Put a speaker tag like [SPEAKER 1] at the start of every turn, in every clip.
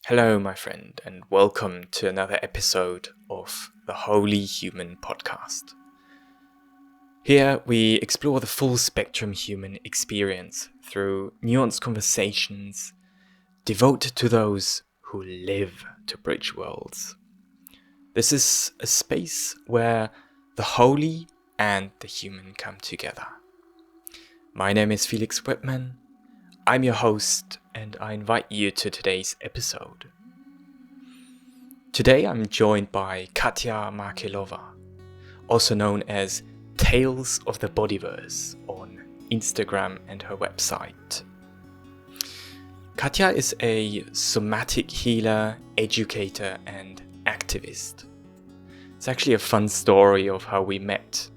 [SPEAKER 1] Hello, my friend, and welcome to another episode of the Holy Human Podcast. Here we explore the full spectrum human experience through nuanced conversations devoted to those who live to bridge worlds. This is a space where the holy and the human come together. My name is Felix Whitman. I'm your host, and I invite you to today's episode. Today I'm joined by Katja Markelova, also known as Tales of the Bodyverse on Instagram and her website. Katja is a somatic healer, educator, and activist. It's actually a fun story of how we met.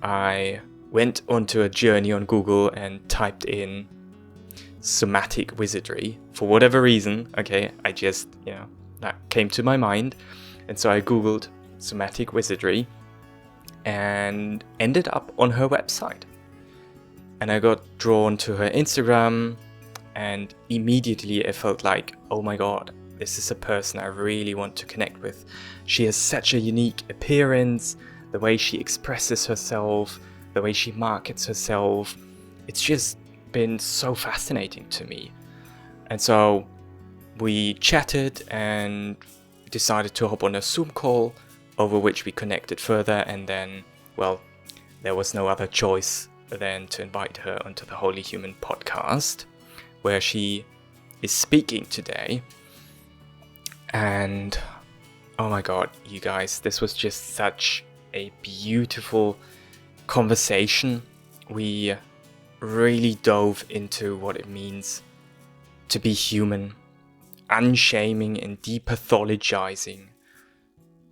[SPEAKER 1] I went onto a journey on Google and typed in somatic wizardry for whatever reason. I just, that came to my mind. And so I Googled somatic wizardry and ended up on her website. And I got drawn to her Instagram, and immediately I felt like, oh my god, this is a person I really want to connect with. She has such a unique appearance, the way she expresses herself, the way she markets herself. It's just been so fascinating to me. And so we chatted and decided to hop on a Zoom call, over which we connected further, and then, there was no other choice than to invite her onto the Holy Human Podcast, where she is speaking today. And oh my god, you guys, this was just such a beautiful conversation. We really dove into what it means to be human, unshaming and de-pathologizing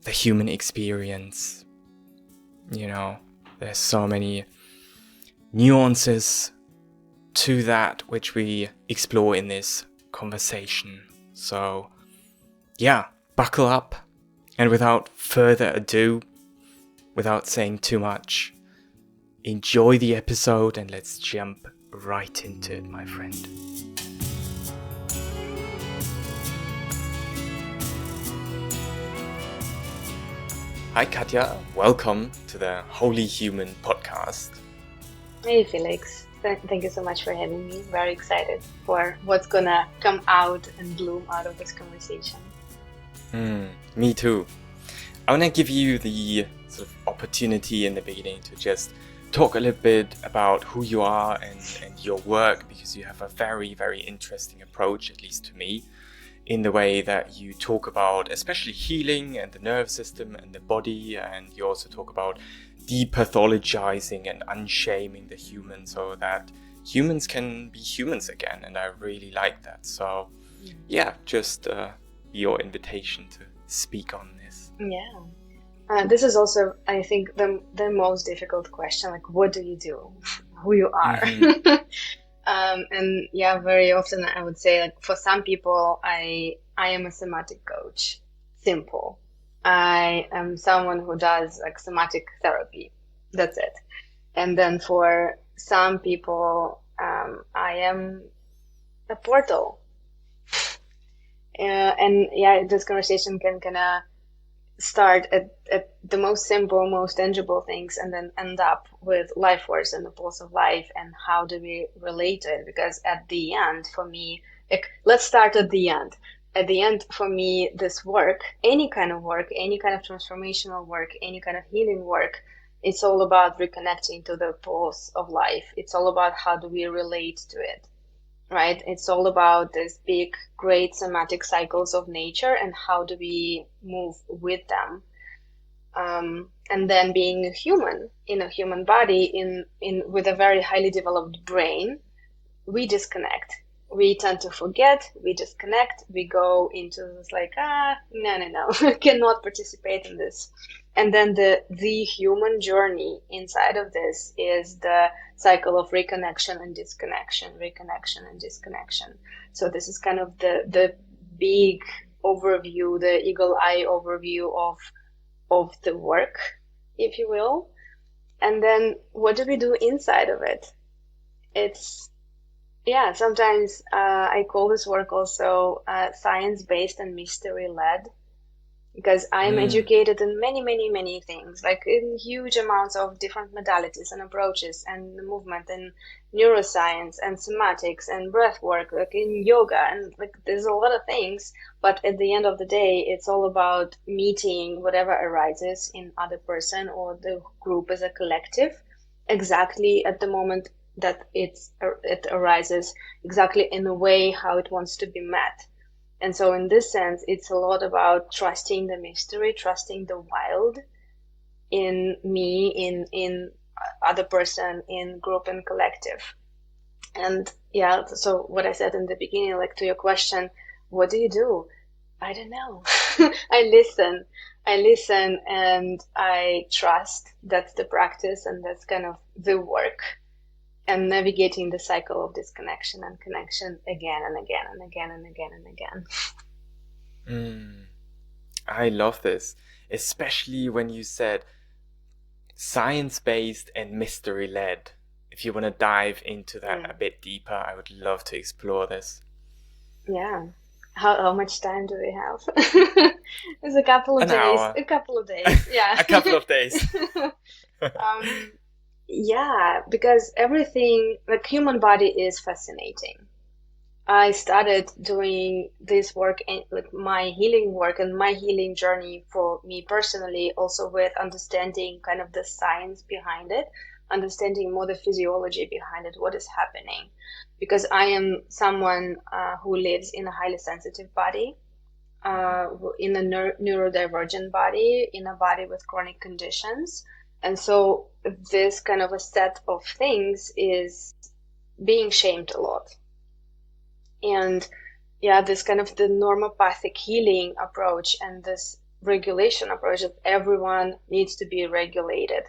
[SPEAKER 1] the human experience. There's so many nuances to that which we explore in this conversation. So, buckle up, and without further ado, without saying too much, enjoy the episode and let's jump right into it, my friend. Hi Katja, welcome to the Holy Human Podcast.
[SPEAKER 2] Hey Felix, thank you so much for having me. Very excited for what's gonna come out and bloom out of this conversation.
[SPEAKER 1] Me too. I want to give you the sort of opportunity in the beginning to just talk a little bit about who you are and your work, because you have a very, very interesting approach, at least to me, in the way that you talk about especially healing and the nervous system and the body, and you also talk about de-pathologizing and unshaming the human so that humans can be humans again, and I really like that. So just your invitation to speak on this.
[SPEAKER 2] This is also, I think, the most difficult question, like, what do you do? Who you are? Very often I would say, like, for some people, I am a somatic coach. Simple. I am someone who does like somatic therapy. That's it. And then for some people, I am a portal. This conversation can kind of start at the most simple, most tangible things, and then end up with life force and the pulse of life, and how do we relate to it? Because at the end, for me, let's start at the end. At the end, for me, this work, any kind of transformational work, any kind of healing work, it's all about reconnecting to the pulse of life. It's all about how do we relate to it, right? It's all about this big, great somatic cycles of nature, and how do we move with them. And then being a human, in a human body, with a very highly developed brain, we disconnect. We tend to forget, we disconnect, we go into this no, cannot participate in this. And then the human journey inside of this is the cycle of reconnection and disconnection. So this is kind of the big overview, the eagle eye overview of the work, if you will. And then what do we do inside of it? It's Yeah, sometimes I call this work also science-based and mystery-led, because I'm
[SPEAKER 1] Mm,
[SPEAKER 2] educated in many, many, many things, like in huge amounts of different modalities and approaches and movement and neuroscience and somatics and breath work, like in yoga, and like there's a lot of things. But at the end of the day, it's all about meeting whatever arises in other person or the group as a collective, exactly at the moment that it arises, exactly in a way how it wants to be met. And so in this sense, it's a lot about trusting the mystery, trusting the wild in me, in other person, in group and collective. And yeah, so what I said in the beginning, like to your question, what do you do? I don't know. I listen. I listen and I trust that's the practice and that's kind of the work, and navigating the cycle of disconnection and connection again and again and again and again and again.
[SPEAKER 1] mm. I love this, especially when you said science-based and mystery-led. If you want to dive into that a
[SPEAKER 2] Mm.
[SPEAKER 1] bit deeper, I would love to explore this.
[SPEAKER 2] Yeah. How much time do we have? It's a couple of
[SPEAKER 1] An
[SPEAKER 2] days.
[SPEAKER 1] hour.
[SPEAKER 2] A couple of days. Yeah.
[SPEAKER 1] A couple of days.
[SPEAKER 2] um, yeah, because everything, like human body is fascinating. I started doing this work and like my healing work and my healing journey for me personally, also with understanding kind of the science behind it, understanding more the physiology behind it, what is happening. Because I am someone who lives in a highly sensitive body, in a neurodivergent body, in a body with chronic conditions. And so this kind of a set of things is being shamed a lot. And yeah, this kind of the normopathic healing approach and this regulation approach that everyone needs to be regulated.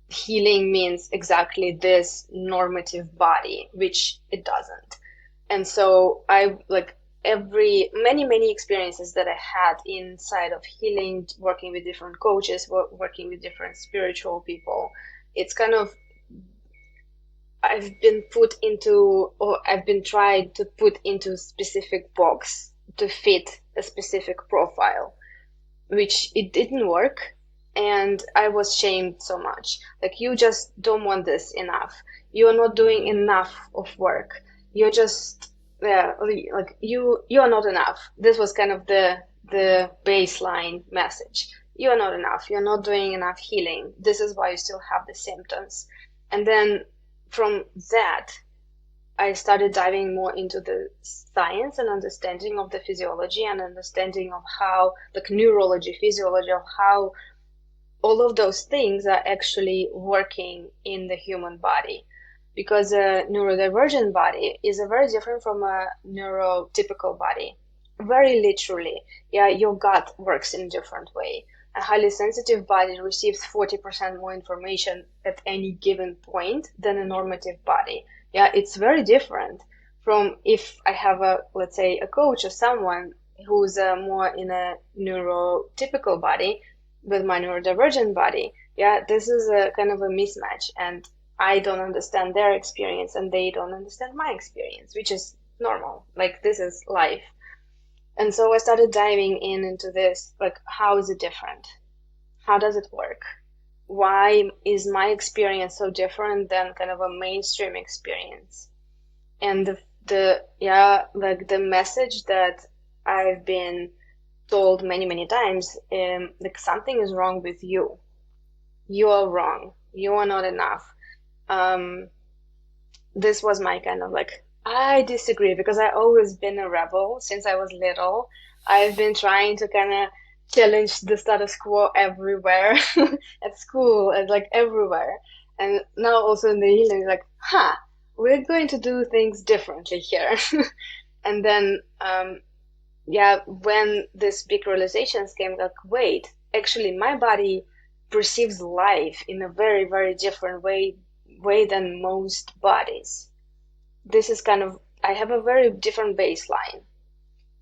[SPEAKER 2] Healing means exactly this normative body, which it doesn't. And so I like every many experiences that I had inside of healing, working with different coaches, working with different spiritual people. It's kind of I've been put into, or I've been tried to put into a specific box to fit a specific profile, which it didn't work. And I was shamed so much. Like, you just don't want this enough. You're not doing
[SPEAKER 1] Mm,
[SPEAKER 2] enough of work. You're just, yeah, like you're not enough. This was kind of the baseline message. You're not enough. You're not doing enough healing. This is why you still have the symptoms. And then from that, I started diving more into the science and understanding of the physiology and understanding of how the neurology, physiology of how all of those things are actually working in the human body. Because a neurodivergent body is a very different from a neurotypical body. Very literally, yeah, your gut works in a different way. A highly sensitive body receives 40% more information at any given point than a normative body. Yeah, it's very different from if I have a, let's say, a coach or someone who's more in a neurotypical body with my neurodivergent body. Yeah, this is a kind of a mismatch, and I don't understand their experience, and they don't understand my experience, which is normal. Like, this is life. And so I started diving into this, like, how is it different? How does it work? Why is my experience so different than kind of a mainstream experience? And yeah, like the message that I've been told many times, like, something is wrong with you. You are wrong. You are not enough. Um, this was my kind of like, I disagree, because I always been a rebel since I was little. I've been trying to kind of challenge the status quo everywhere, at school and like everywhere. And now also in the healing, like, we're going to do things differently here. And then, yeah, when these big realizations came, like, wait, actually, my body perceives life in a very different way than most bodies. This is kind of, I have a very different baseline.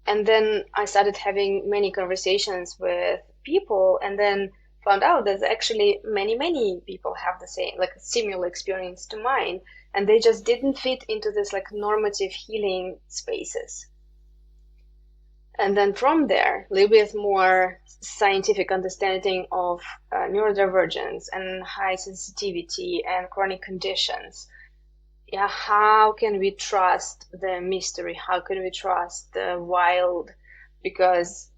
[SPEAKER 2] And then I started having many conversations with people, and then found out that actually many people have the same, like, similar experience to mine, and they just didn't fit into this like normative healing spaces. And then from there, a little bit more scientific understanding of neurodivergence and high sensitivity and chronic conditions. Yeah, how can we trust the mystery? How can we trust the wild? Because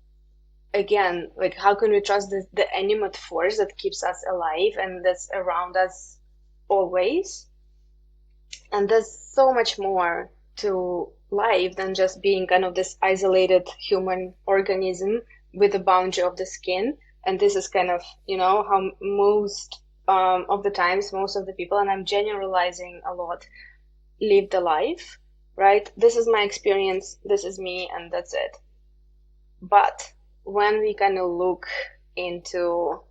[SPEAKER 2] again, like, how can we trust the animate force that keeps us alive and that's around us always? And there's so much more to life than just being kind of this isolated human organism with the boundary of the skin. And this is kind of, how most of the times, most of the people, and I'm generalizing a lot, live the life, right? This is my experience, this is me, and that's it. But when we kind of look into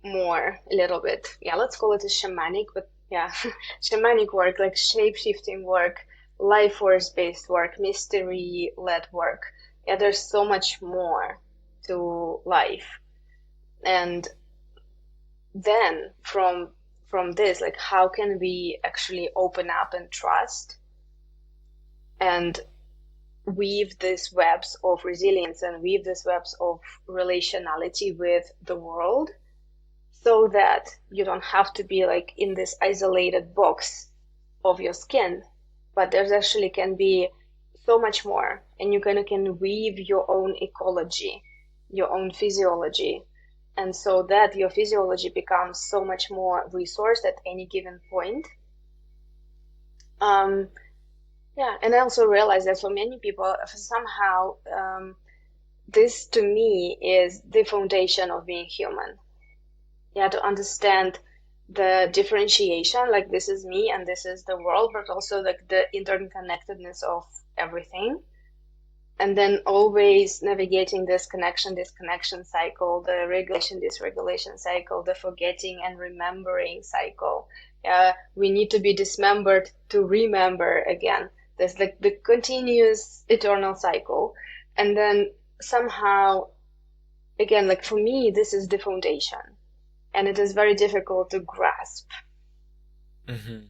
[SPEAKER 2] more, a little bit, let's call it a shamanic, but shamanic work, like shape-shifting work, life force-based work, mystery-led work. Yeah, there's so much more to life. And then from this, like, how can we actually open up and trust and weave these webs of resilience and weave these webs of relationality with the world, so that you don't have to be like in this isolated box of your skin, but there's actually can be so much more, and you can weave your own ecology, your own physiology, and so that your physiology becomes so much more resourced at any given point. And I also realized that for many people, somehow, this to me is the foundation of being human. To understand the differentiation, like, this is me and this is the world, but also like the interconnectedness of everything. And then always navigating this connection cycle, the regulation dysregulation cycle, the forgetting and remembering cycle. We need to be dismembered to remember again. There's like the continuous eternal cycle. And then somehow, again, like, for me, this is the foundation. And it is very difficult to grasp.
[SPEAKER 1] Mm-hmm.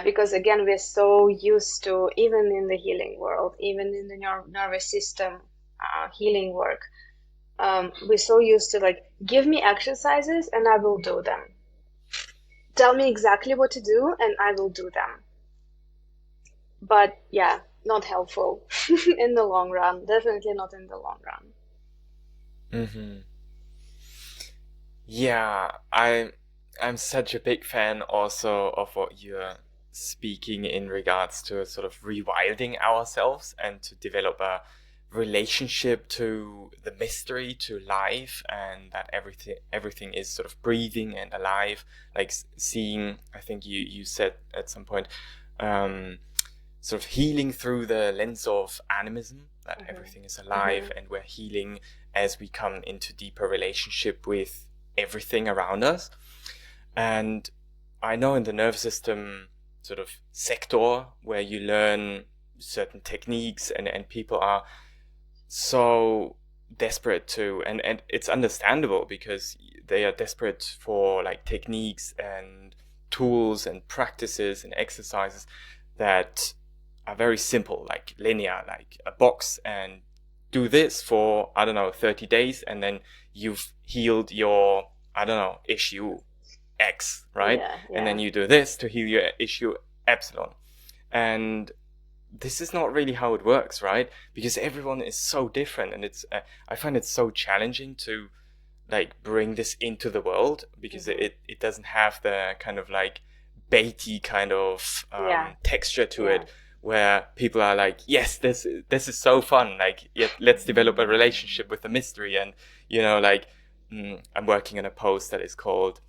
[SPEAKER 2] Because again, we're so used to, even in the healing world, even in the nervous system healing work, we're so used to, like, give me exercises and I will do them. Tell me exactly what to do and I will do them. But not helpful in the long run. Definitely not in the long run.
[SPEAKER 1] Mm-hmm. Yeah, I'm such a big fan also of what you're speaking in regards to sort of rewilding ourselves and to develop a relationship to the mystery, to life, and that everything is sort of breathing and alive. Like seeing, I think you said at some point, sort of healing through the lens of animism, that everything is alive, and we're healing as we come into deeper relationship with everything around us. And I know in the nervous system sort of sector where you learn certain techniques and people are so desperate to, and it's understandable because they are desperate for like techniques and tools and practices and exercises that are very simple, like linear, like a box, and do this for, 30 days, and then you've healed your, issue X, right? And then you do this to heal your issue epsilon. And this is not really how it works, right? Because everyone is so different, and it's I find it so challenging to like bring this into the world, because it doesn't have the kind of like baity kind of texture to it, where people are like, yes, this is so fun, like, let's develop a relationship with the mystery. And I'm working on a post that is called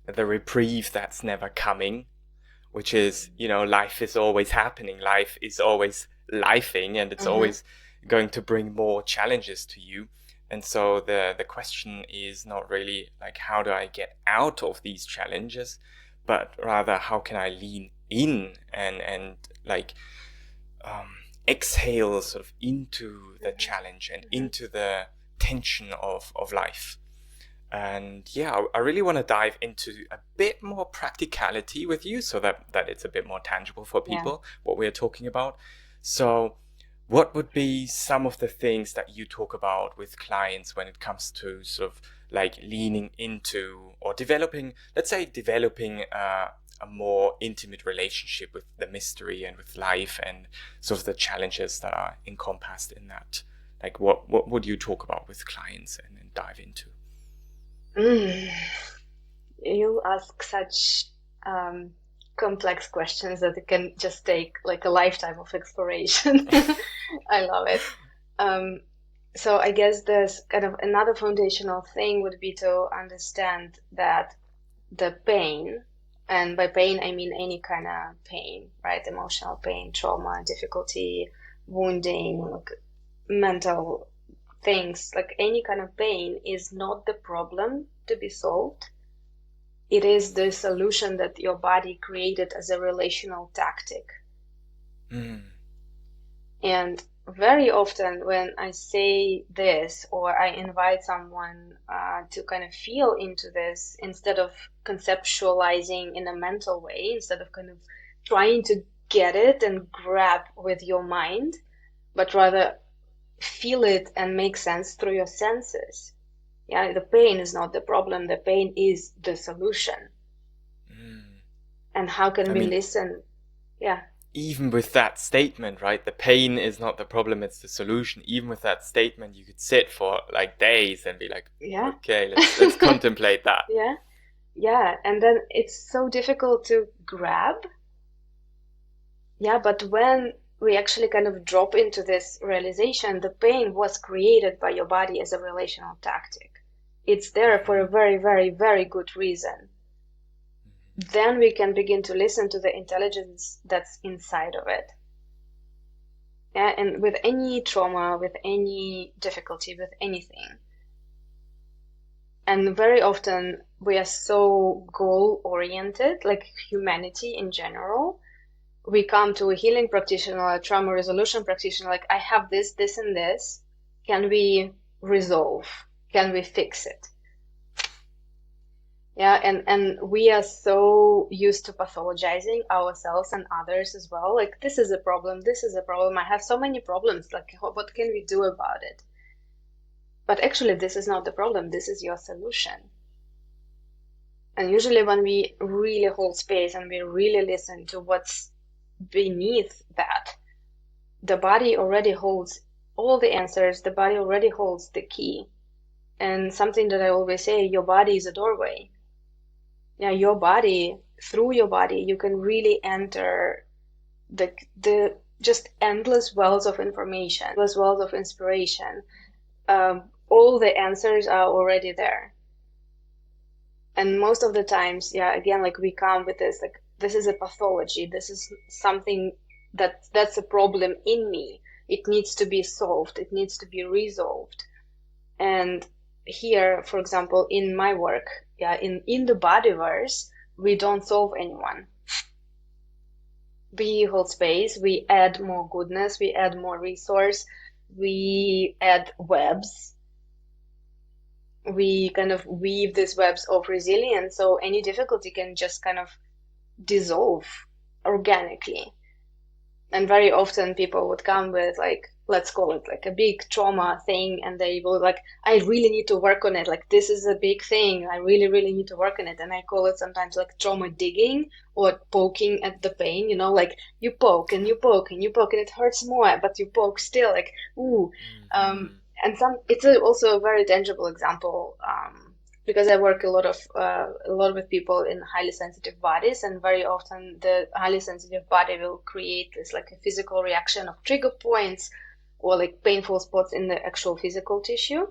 [SPEAKER 1] The Reprieve That's Never Coming, which is, life is always happening, life is always lifing, and it's always going to bring more challenges to you. And so the question is not really like, how do I get out of these challenges, but rather, how can I lean in and like exhale sort of into the challenge and into the tension of life. And yeah, I really want to dive into a bit more practicality with you so that it's a bit more tangible for people, what we're talking about. So what would be some of the things that you talk about with clients when it comes to sort of like leaning into or developing, let's say developing a more intimate relationship with the mystery and with life and sort of the challenges that are encompassed in that? Like what would you talk about with clients and dive into?
[SPEAKER 2] You ask such complex questions that it can just take like a lifetime of exploration. I love it. So I guess there's kind of another foundational thing would be to understand that the pain, and by pain I mean any kind of pain, right? Emotional pain, trauma, difficulty, wounding, like mental things, like any kind of pain is not the problem to be solved. It is the solution that your body created as a relational tactic. And very often when I say this, or I invite someone to kind of feel into this, instead of conceptualizing in a mental way, instead of kind of trying to get it and grab with your mind, but rather feel it and make sense through your senses. Yeah, the pain is not the problem. The pain is the solution. And how can we listen? Yeah.
[SPEAKER 1] Even with that statement, right? The pain is not the problem, it's the solution. Even with that statement, you could sit for like days and be like, okay, let's contemplate that.
[SPEAKER 2] Yeah. And then it's so difficult to grab. Yeah, but when we actually kind of drop into this realization, the pain was created by your body as a relational tactic. It's there for a very, very, very good reason. Then we can begin to listen to the intelligence that's inside of it. Yeah, and with any trauma, with any difficulty, with anything. And very often we are so goal-oriented, like humanity in general. We come to a healing practitioner, a trauma resolution practitioner, like, I have this, this, and this. Can we resolve? Can we fix it? Yeah, and we are so used to pathologizing ourselves and others as well. Like, this is a problem, this is a problem. I have so many problems. Like, what can we do about it? But actually, this is not the problem. This is your solution. And usually when we really hold space and we really listen to what's beneath that, the body already holds all the answers. The body already holds the key. And something that I always say, your body is a doorway. Yeah, your body, through your body, you can really enter the just endless wells of information, endless wells of inspiration. All the answers are already there. And most of the times, yeah, again, like we come with this, like, this is a pathology. This is something that's a problem in me. It needs to be solved. It needs to be resolved. And here, for example, in my work, yeah, in the bodyverse, we don't solve anyone. We hold space, we add more goodness, we add more resource, we add webs. We kind of weave these webs of resilience, so any difficulty can just kind of dissolve organically. And very often people would come with, like, let's call it like a big trauma thing, and they will like, I really need to work on it. Like, this is a big thing. I really, really need to work on it. And I call it sometimes like trauma digging or poking at the pain, you know, like you poke and you poke and you poke and it hurts more, but you poke still, like, ooh. And it's also a very tangible example, because I work a lot with people in highly sensitive bodies, and very often the highly sensitive body will create this like a physical reaction of trigger points or like painful spots in the actual physical tissue.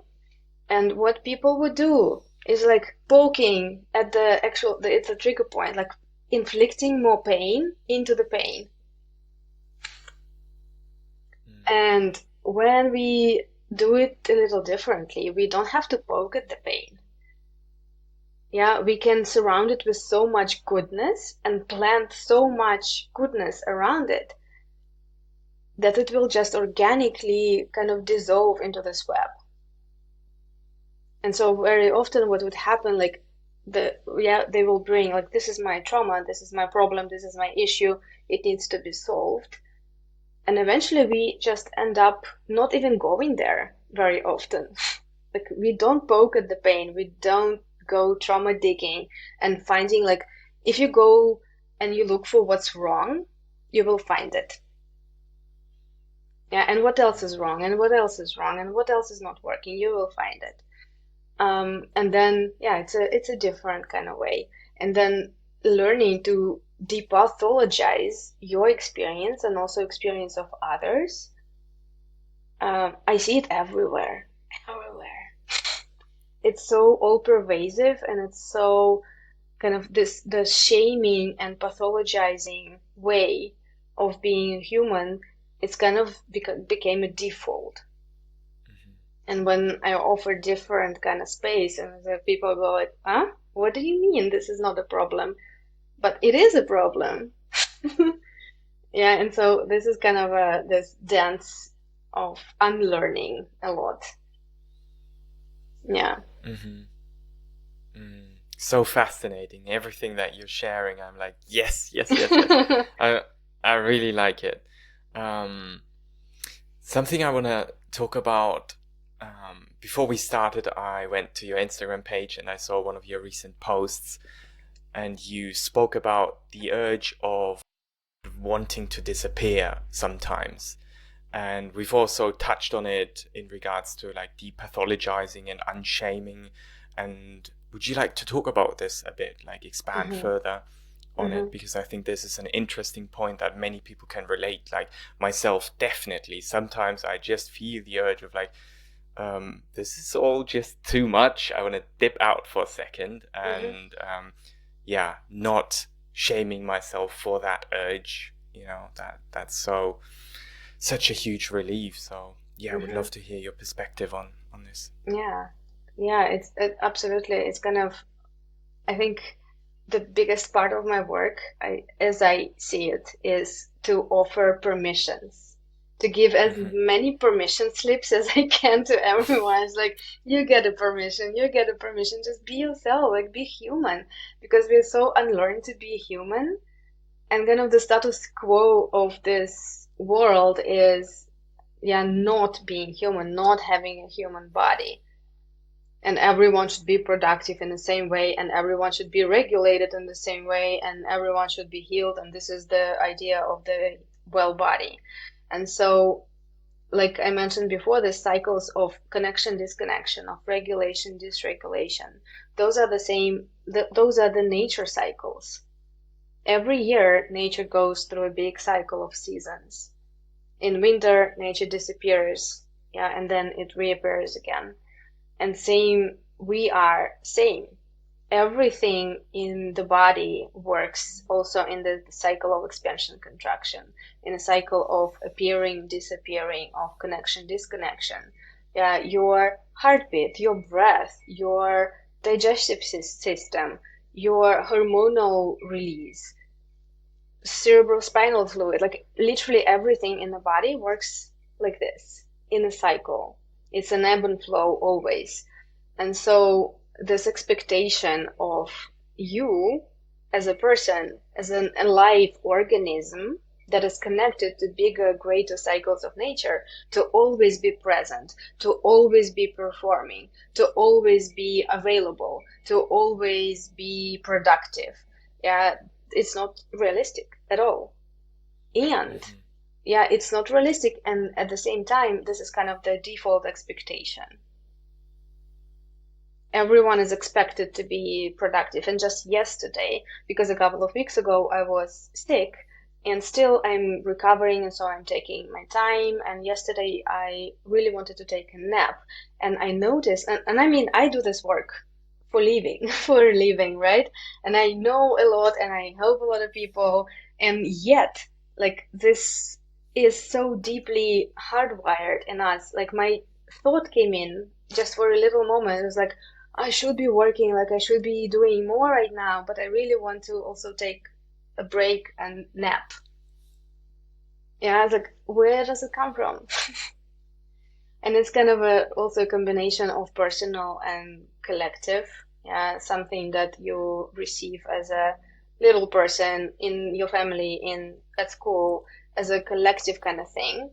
[SPEAKER 2] And what people would do is like poking at it's a trigger point, like inflicting more pain into the pain. And when we do it a little differently, we don't have to poke at the pain. Yeah, we can surround it with so much goodness and plant so much goodness around it that it will just organically kind of dissolve into this web. And so very often what would happen, like they will bring like, this is my trauma, this is my problem, this is my issue, it needs to be solved. And eventually we just end up not even going there very often. Like we don't poke at the pain, we don't go trauma digging and finding, like, if you go and you look for what's wrong, you will find it. Yeah, and what else is wrong, and what else is wrong, and what else is not working, you will find it. And then, yeah, it's a different kind of way. And then learning to depathologize your experience and also experience of others. I see it everywhere. It's so all pervasive, and it's so kind of the shaming and pathologizing way of being human. It's kind of became a default. And when I offer different kind of space, and the people go like, huh? What do you mean this is not a problem? But it is a problem. Yeah, and so this is kind of this dance of unlearning a lot. Yeah.
[SPEAKER 1] So fascinating. Everything that you're sharing, I'm like, yes. I really like it. Something I want to talk about. Before we started, I went to your Instagram page and I saw one of your recent posts, and you spoke about the urge of wanting to disappear sometimes. And we've also touched on it in regards to like de-pathologizing and unshaming. And would you like to talk about this a bit, like expand further on it? Because I think this is an interesting point that many people can relate, like myself, definitely. Sometimes I just feel the urge of like, this is all just too much. I want to dip out for a second and not shaming myself for that urge. That's such a huge relief. So I would love to hear your perspective on this.
[SPEAKER 2] It's absolutely, it's kind of, I think the biggest part of my work, as I see it, is to offer permissions, to give as many permission slips as I can to everyone. It's like, you get a permission, just be yourself, like be human, because we're so unlearned to be human. And kind of the status quo of this world is, not being human, not having a human body. And everyone should be productive in the same way, and everyone should be regulated in the same way, and everyone should be healed. And this is the idea of the well body. And so, like I mentioned before, the cycles of connection, disconnection, of regulation, dysregulation, those are the same, those are the nature cycles. Every year, nature goes through a big cycle of seasons. In winter, nature disappears, and then it reappears again. And we are same. Everything in the body works also in the cycle of expansion, contraction, in a cycle of appearing, disappearing, of connection, disconnection. Your heartbeat, your breath, your digestive system, your hormonal release, cerebrospinal fluid, like literally everything in the body works like this in a cycle. It's an ebb and flow always. And so this expectation of you as a person, as an alive organism that is connected to bigger, greater cycles of nature, to always be present, to always be performing, to always be available, to always be productive. It's not realistic at all. And it's not realistic. And at the same time, this is kind of the default expectation. Everyone is expected to be productive. And just yesterday, because a couple of weeks ago I was sick, and still I'm recovering, and so I'm taking my time. And yesterday I really wanted to take a nap. And I noticed, and I mean, I do this work for a living, right? And I know a lot, and I help a lot of people. And yet, like, this is so deeply hardwired in us. Like, my thought came in just for a little moment. It was like, I should be working, like I should be doing more right now, but I really want to also take a break and nap. I was like, where does it come from? And it's kind of also a combination of personal and collective. Yeah, something that you receive as a little person in your family, at school, as a collective kind of thing.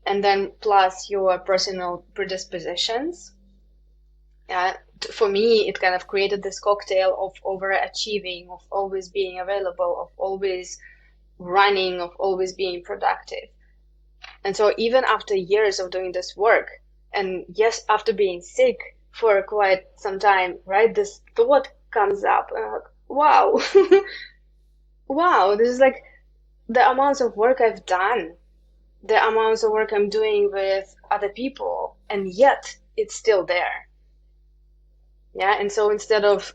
[SPEAKER 2] And then plus your personal predispositions. Yeah, for me, it kind of created this cocktail of overachieving, of always being available, of always running, of always being productive. And so even after years of doing this work, and yes, after being sick for quite some time, right, this thought comes up, wow, wow, this is like the amounts of work I've done, the amounts of work I'm doing with other people, and yet it's still there. Yeah, and so instead of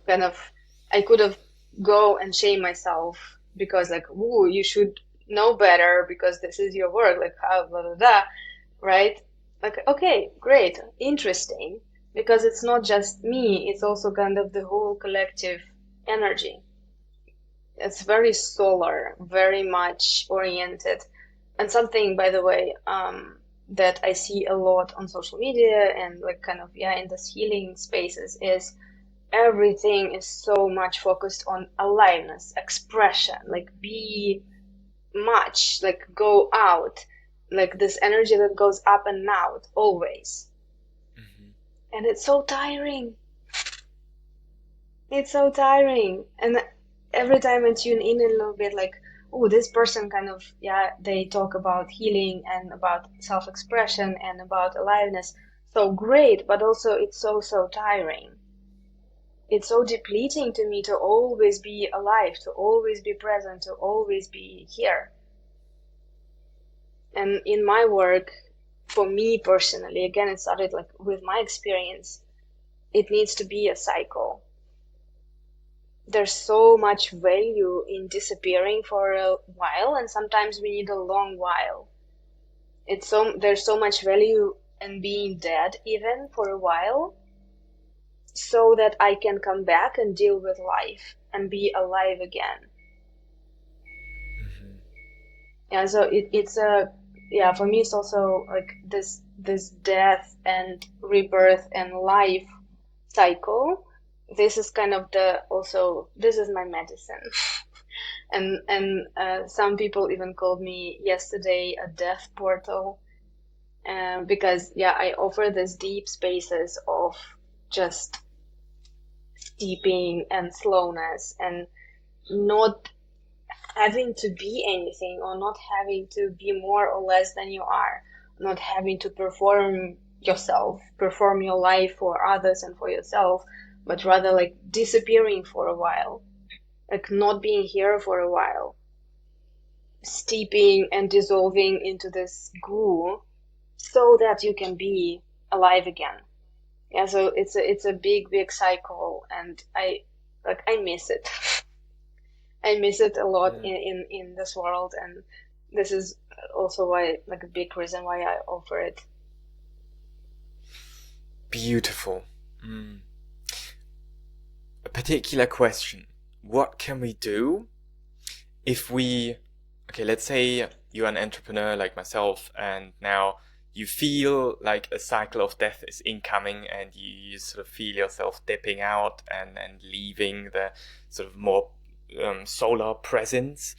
[SPEAKER 2] I could have go and shame myself because like, ooh, you should know better because this is your work, like how blah blah blah, right? Like, okay, great, interesting, because it's not just me, it's also kind of the whole collective energy. It's very solar, very much oriented, and something, by the way, that I see a lot on social media and like kind of in this healing spaces is everything is so much focused on aliveness, expression, like be much, like go out, like this energy that goes up and out always.
[SPEAKER 1] Mm-hmm.
[SPEAKER 2] And it's so tiring. It's so tiring. And every time I tune in a little bit, like, oh, this person kind of, they talk about healing and about self-expression and about aliveness. So great, but also it's so, so tiring. It's so depleting to me to always be alive, to always be present, to always be here. And in my work, for me personally, again, it started like with my experience, it needs to be a cycle. There's so much value in disappearing for a while, and sometimes we need a long while. There's so much value in being dead even for a while, so that I can come back and deal with life and be alive again.
[SPEAKER 1] Mm-hmm.
[SPEAKER 2] Yeah, so it's for me it's also like this death and rebirth and life cycle. This is kind of this is my medicine. and some people even called me yesterday a death portal, because I offer these deep spaces of just steeping and slowness and not having to be anything, or not having to be more or less than you are, not having to perform your life for others and for yourself, but rather like disappearing for a while, like not being here for a while, steeping and dissolving into this goo so that you can be alive again. Yeah, so it's a big cycle, and I miss it. I miss it a lot in this world, and this is also why, like, a big reason why I offer it.
[SPEAKER 1] Beautiful. A particular question. What can we do if let's say you're an entrepreneur like myself, and now you feel like a cycle of death is incoming, and you sort of feel yourself dipping out and leaving the sort of more solar presence,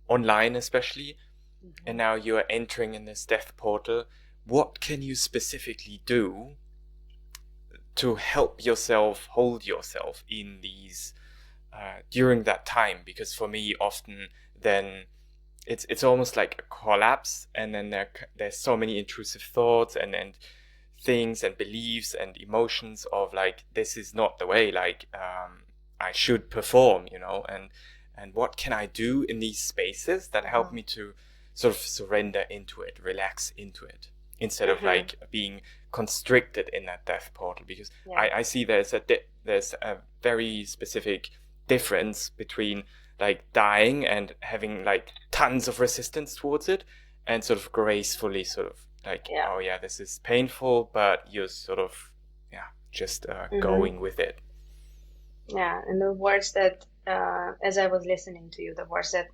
[SPEAKER 1] online especially, and now you are entering in this death portal. What can you specifically do to help yourself hold yourself in these during that time? Because for me, often then it's almost like a collapse, and then there's so many intrusive thoughts and things and beliefs and emotions of like, this is not the way, like I should perform, and what can I do in these spaces that help me to sort of surrender into it, relax into it, instead of like being constricted in that death portal? Because I see there's a very specific difference between like dying and having like tons of resistance towards it, and sort of gracefully sort of like, oh yeah, this is painful, but you're sort of just going with it.
[SPEAKER 2] Yeah, and the words that as I was listening to you, the words that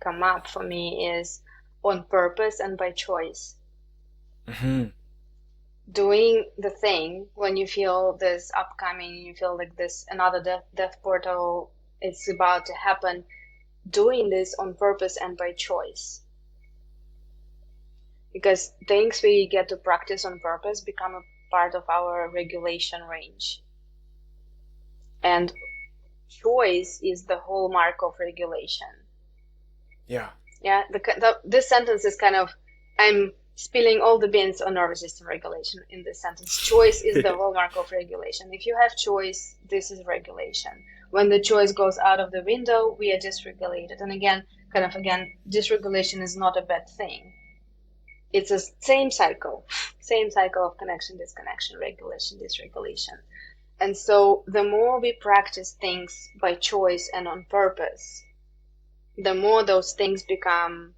[SPEAKER 2] come up for me is on purpose and by choice. doing the thing when you feel this upcoming, you feel like this another death portal is about to happen, doing this on purpose and by choice. Because things we get to practice on purpose become a part of our regulation range. And choice is the hallmark of regulation.
[SPEAKER 1] Yeah.
[SPEAKER 2] Yeah, this sentence is kind of, I'm spilling all the beans on nervous system regulation in this sentence. Choice is the hallmark of regulation. If you have choice, this is regulation. When the choice goes out of the window, we are dysregulated. And again, dysregulation is not a bad thing. It's a same cycle of connection, disconnection, regulation, dysregulation. And so the more we practice things by choice and on purpose, the more those things become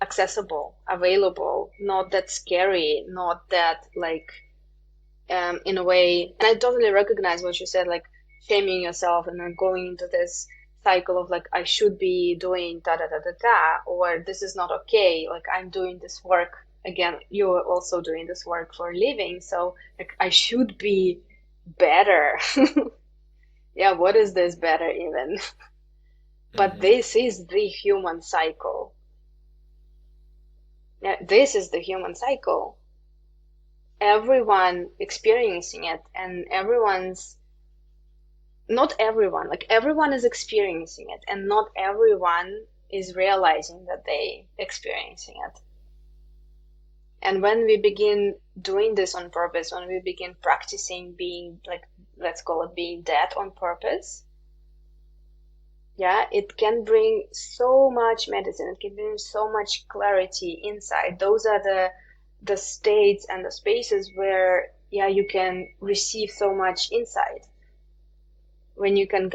[SPEAKER 2] accessible, available, not that scary, not that like, in a way. And I totally recognize what you said, like shaming yourself and then going into this cycle of like, I should be doing da da da da da, or this is not okay. Like I'm doing this work again. You're also doing this work for a living, so like I should be better. Yeah, what is this better even? But this is the human cycle. Yeah, this is the human cycle. Everyone experiencing it, and not everyone, like everyone is experiencing it, and not everyone is realizing that they experiencing it. And when we begin doing this on purpose, when we begin practicing being like, let's call it being dead on purpose, yeah, it can bring so much medicine. It can bring so much clarity inside. Those are the states and the spaces where, yeah, you can receive so much insight. When you can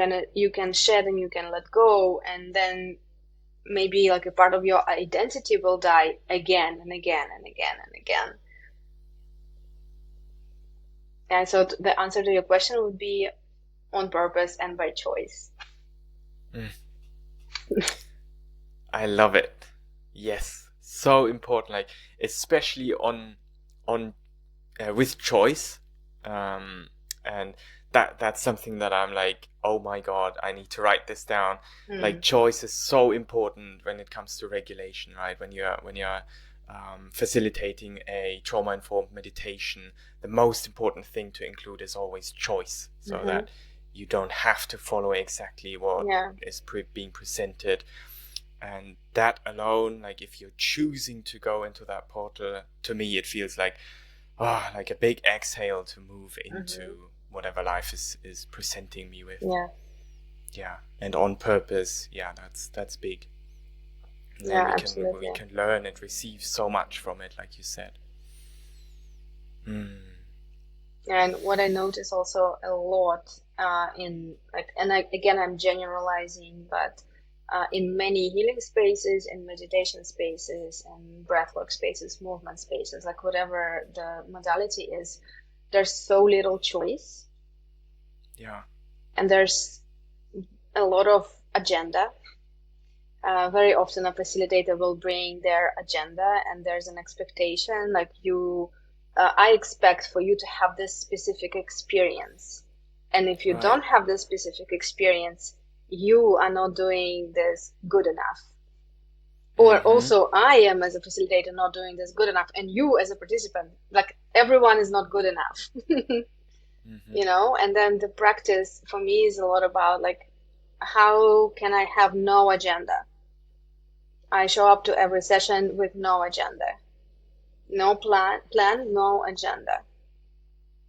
[SPEAKER 2] shed and you can let go, and then maybe like a part of your identity will die again and again and again and again. And so the answer to your question would be on purpose and by choice.
[SPEAKER 1] I love it. Yes, so important. Like especially on with choice, and that's something that I'm like, oh my god, I need to write this down. Like choice is so important when it comes to regulation, right? When you're facilitating a trauma-informed meditation, the most important thing to include is always choice, so that you don't have to follow exactly what is being presented. And that alone, like if you're choosing to go into that portal, to me it feels like like a big exhale to move into whatever life is presenting me with. Yeah, and on purpose, that's big. And
[SPEAKER 2] Yeah,
[SPEAKER 1] we can learn and receive so much from it, like you said.
[SPEAKER 2] And what I notice also a lot in like, and I'm generalizing, but in many healing spaces, in meditation spaces, and breathwork spaces, movement spaces, like whatever the modality is, there's so little choice.
[SPEAKER 1] Yeah.
[SPEAKER 2] And there's a lot of agenda. Very often a facilitator will bring their agenda, and there's an expectation, like I expect for you to have this specific experience. And if you don't have this specific experience, you are not doing this good enough. Or also, I am as a facilitator not doing this good enough, and you as a participant, like everyone is not good enough. You know, and then the practice for me is a lot about like, how can I have no agenda? I show up to every session with no agenda. No plan, no agenda.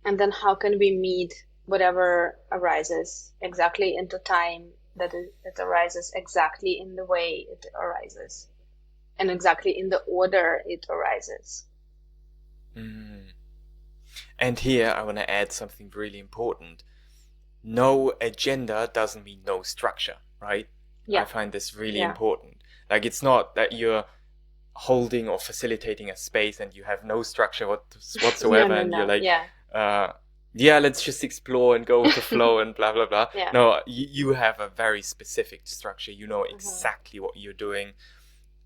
[SPEAKER 2] And then how can we meet whatever arises exactly into time that it arises, exactly in the way it arises, and exactly in the order it arises.
[SPEAKER 1] And here I want to add something really important. No agenda doesn't mean no structure, right? I find this really important. Like it's not that you're holding or facilitating a space and you have no structure whatsoever, and you're like, let's just explore and go with the flow and blah, blah, blah. No, you have a very specific structure. You know exactly what you're doing,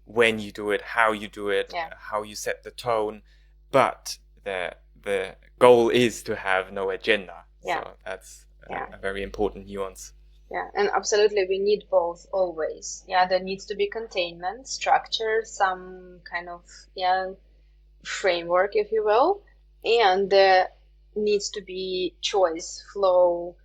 [SPEAKER 1] when you do it, how you do it, how you set the tone. But the the goal is to have no agenda.
[SPEAKER 2] Yeah.
[SPEAKER 1] So that's
[SPEAKER 2] Yeah.
[SPEAKER 1] a very important nuance.
[SPEAKER 2] Yeah, and absolutely, we need both always. Yeah, there needs to be containment, structure, some kind of framework, if you will, and there needs to be choice, flow,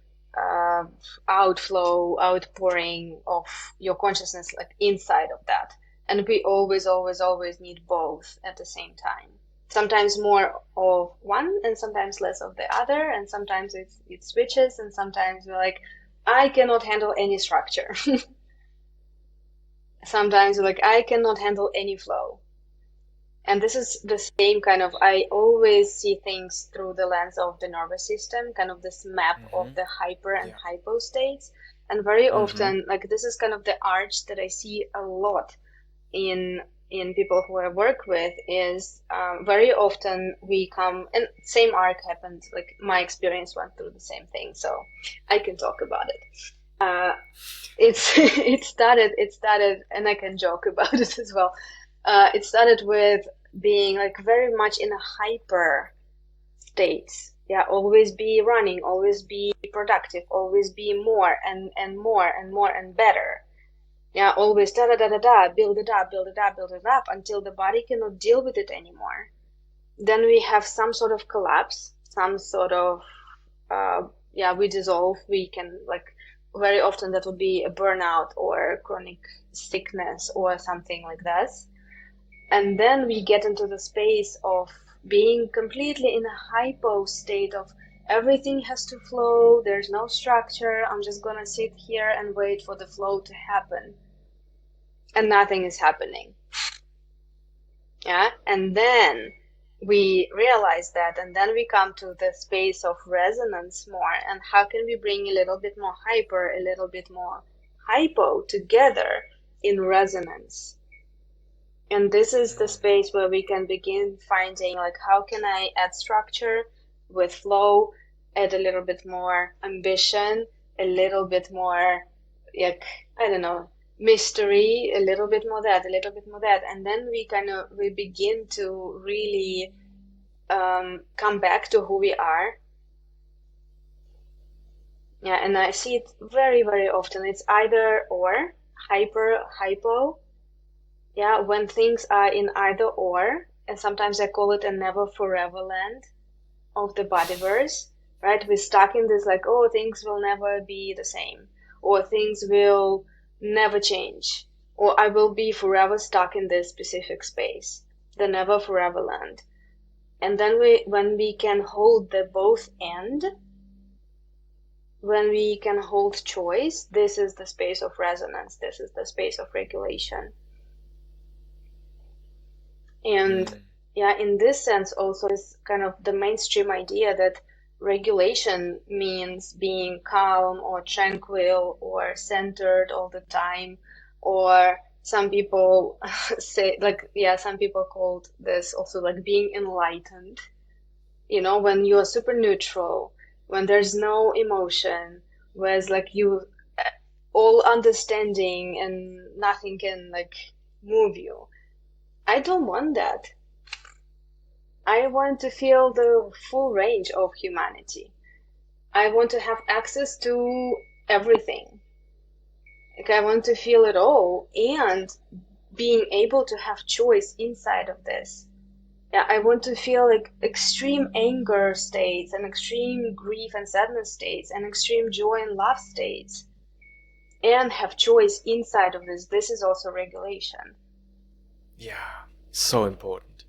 [SPEAKER 2] outflow, outpouring of your consciousness, like inside of that. And we always, always, always need both at the same time. Sometimes more of one, and sometimes less of the other, and sometimes it switches, and sometimes we're like, I cannot handle any structure. Sometimes like I cannot handle any flow. And this is the same kind of, I always see things through the lens of the nervous system, kind of this map of the hyper and hypo states. And very often, like this is kind of the arch that I see a lot in people who I work with is very often we come, and same arc happened, like my experience went through the same thing, so I can talk about it. It started, and I can joke about it as well. It started with being like very much in a hyper state. Yeah, always be running, always be productive, always be more and more and more and better. Yeah, always da da da da da, build it up, build it up, build it up until the body cannot deal with it anymore. Then we have some sort of collapse, some sort of we dissolve. We can like very often that would be a burnout or chronic sickness or something like that. And then we get into the space of being completely in a hypo state of everything has to flow, there's no structure, I'm just gonna sit here and wait for the flow to happen. And nothing is happening. Yeah, and then we realize that, and then we come to the space of resonance more, and how can we bring a little bit more hyper, a little bit more hypo together in resonance? And this is the space where we can begin finding like, how can I add structure with flow, add a little bit more ambition, a little bit more, like, I don't know, mystery, a little bit more that, a little bit more that. And then we begin to really come back to who we are. Yeah, and I see it very, very often. It's either or, hyper, hypo. Yeah, when things are in either or, and sometimes I call it a never forever land of the bodyverse, right? We're stuck in this like, oh, things will never be the same, or things will never change, or I will be forever stuck in this specific space, the never forever land. And then when we can hold the both end, when we can hold choice, this is the space of resonance, this is the space of regulation. And in this sense also is kind of the mainstream idea that regulation means being calm or tranquil or centered all the time, or some people say like, some people called this also like being enlightened, when you are super neutral, when there's no emotion, whereas like you all understanding and nothing can like move you. I don't want that. I want to feel the full range of humanity. I want to have access to everything. Like I want to feel it all, and being able to have choice inside of this. Yeah, I want to feel like extreme anger states and extreme grief and sadness states and extreme joy and love states, and have choice inside of this. This is also regulation.
[SPEAKER 1] Yeah, so important.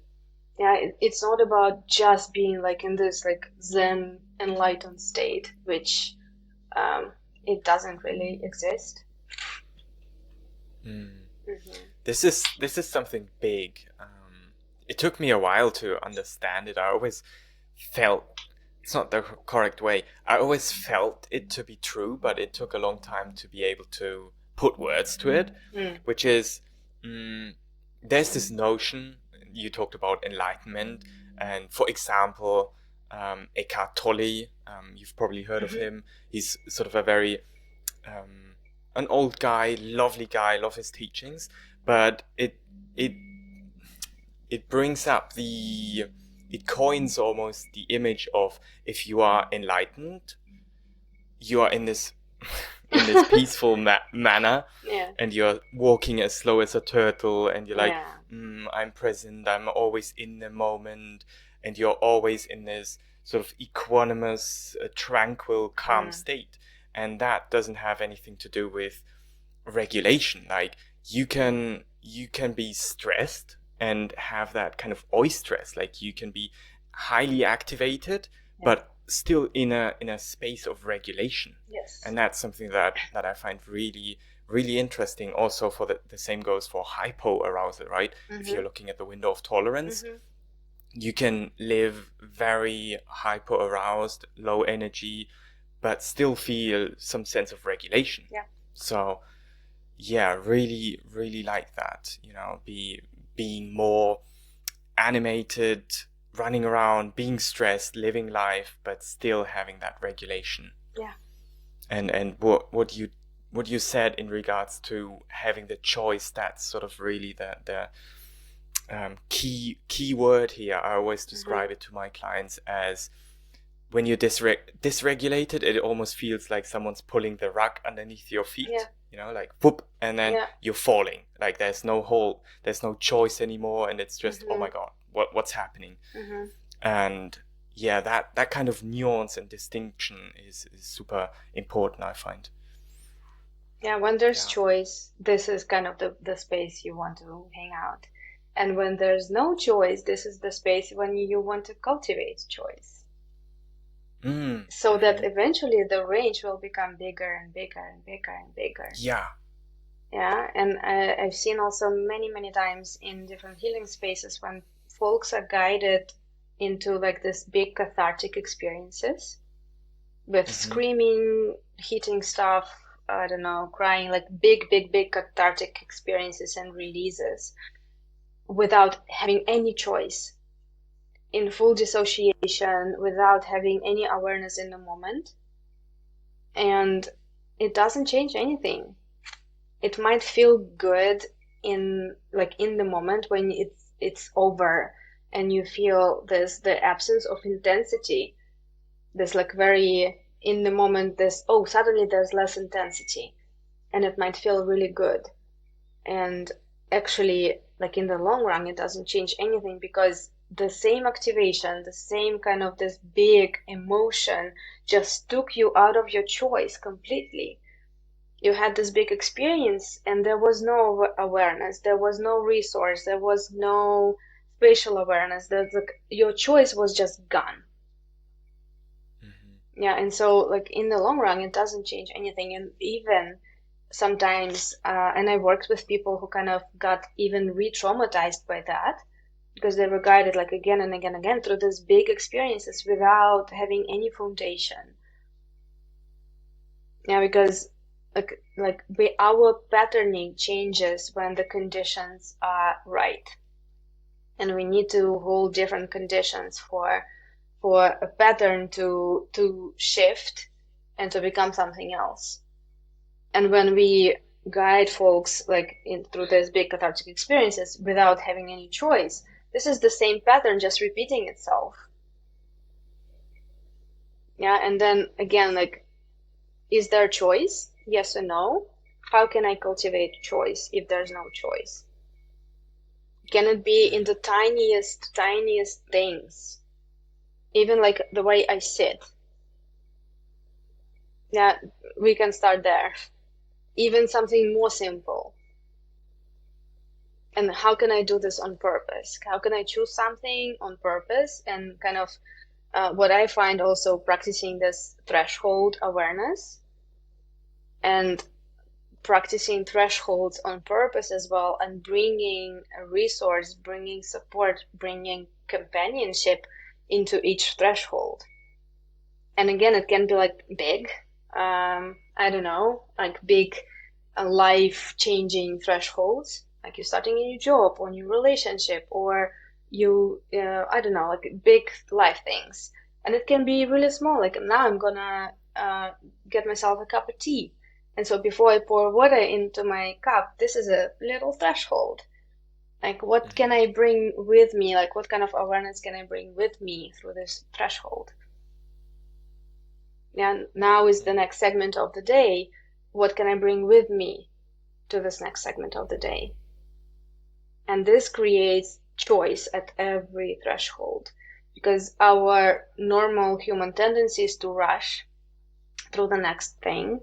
[SPEAKER 2] Yeah, it's not about just being like in this like Zen enlightened state, which it doesn't really exist.
[SPEAKER 1] This is something big. It took me a while to understand it. I always felt, it's not the correct way, I always felt it to be true, but it took a long time to be able to put words to it, which is, there's this notion, you talked about enlightenment, and for example, Eckhart Tolle, you've probably heard of him. He's sort of a very, an old guy, lovely guy, love his teachings, but it brings up the it coins almost the image of, if you are enlightened, you are in this in this peaceful manner,
[SPEAKER 2] Yeah.
[SPEAKER 1] and you're walking as slow as a turtle, and you're like,
[SPEAKER 2] Yeah.
[SPEAKER 1] I'm present, I'm always in the moment, and you're always in this sort of equanimous, tranquil, calm state. And that doesn't have anything to do with regulation. Like, you can be stressed and have that kind of eustress. Like, you can be highly activated, but still in a space of regulation.
[SPEAKER 2] Yes.
[SPEAKER 1] And that's something that I find really, really interesting. Also, for the same goes for hypoarousal, right? If you're looking at the window of tolerance, you can live very hypoaroused, low energy, but still feel some sense of regulation.
[SPEAKER 2] Yeah.
[SPEAKER 1] So yeah, really, really like that, being more animated, running around, being stressed, living life, but still having that regulation.
[SPEAKER 2] Yeah.
[SPEAKER 1] And what you said in regards to having the choice, that's sort of really the key word here. I always describe it to my clients as, when you're dysregulated, it almost feels like someone's pulling the rug underneath your feet.
[SPEAKER 2] Yeah.
[SPEAKER 1] Like whoop, and then you're falling. Like, there's no hold, there's no choice anymore, and it's just, oh my god, what's happening? And yeah, that kind of nuance and distinction is super important, I find.
[SPEAKER 2] Yeah, when there's choice, this is kind of the space you want to hang out. And when there's no choice, this is the space when you want to cultivate choice. So that eventually the range will become bigger and bigger and bigger and bigger.
[SPEAKER 1] Yeah.
[SPEAKER 2] Yeah, and I've seen also many, many times in different healing spaces when folks are guided into like this big cathartic experiences with screaming, hitting stuff, I don't know, crying, like big, big, big cathartic experiences and releases without having any choice, in full dissociation, without having any awareness in the moment. And it doesn't change anything. It might feel good in the moment when it's over and you feel there's the absence of intensity. There's like very in the moment, suddenly there's less intensity, and it might feel really good. And actually, like in the long run, it doesn't change anything, because the same activation, the same kind of this big emotion just took you out of your choice completely. You had this big experience and there was no awareness, there was no resource, there was no spatial awareness. Your choice was just gone. Yeah, and so like in the long run, it doesn't change anything. And even sometimes, and I worked with people who kind of got even re-traumatized by that, because they were guided like again and again and again through these big experiences without having any foundation. Yeah, because our patterning changes when the conditions are right, and we need to hold different conditions for a pattern to shift and to become something else. And when we guide folks through these big cathartic experiences without having any choice, this is the same pattern just repeating itself. Yeah, and then again, is there choice? Yes or no? How can I cultivate choice if there's no choice? Can it be in the tiniest things? Even like the way I sit. Yeah, we can start there. Even something more simple. And how can I do this on purpose? How can I choose something on purpose? And kind of what I find also practicing this threshold awareness and practicing thresholds on purpose as well, and bringing a resource, bringing support, bringing companionship into each threshold. And again, it can be like big, I don't know, like big life-changing thresholds, like you're starting a new job or new relationship, or you, I don't know, like big life things. And it can be really small, like now I'm gonna get myself a cup of tea. And so before I pour water into my cup, this is a little threshold. Like, what can I bring with me? Like, what kind of awareness can I bring with me through this threshold? Yeah, now is the next segment of the day. What can I bring with me to this next segment of the day? And this creates choice at every threshold, because our normal human tendency is to rush through the next thing.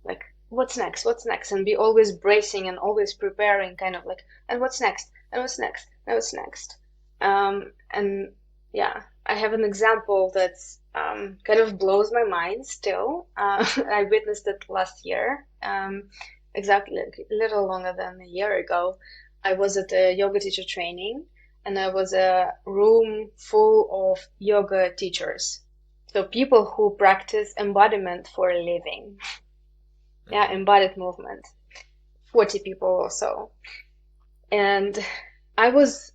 [SPEAKER 2] Like, what's next? What's next? And be always bracing and always preparing, kind of like, and what's next? And what's next? And what's next? And yeah, I have an example that's kind of blows my mind still. I witnessed it last year, exactly like a little longer than a year ago. I was at a yoga teacher training, and there was a room full of yoga teachers. So people who practice embodiment for a living. Yeah, embodied movement. 40 people or so. And I was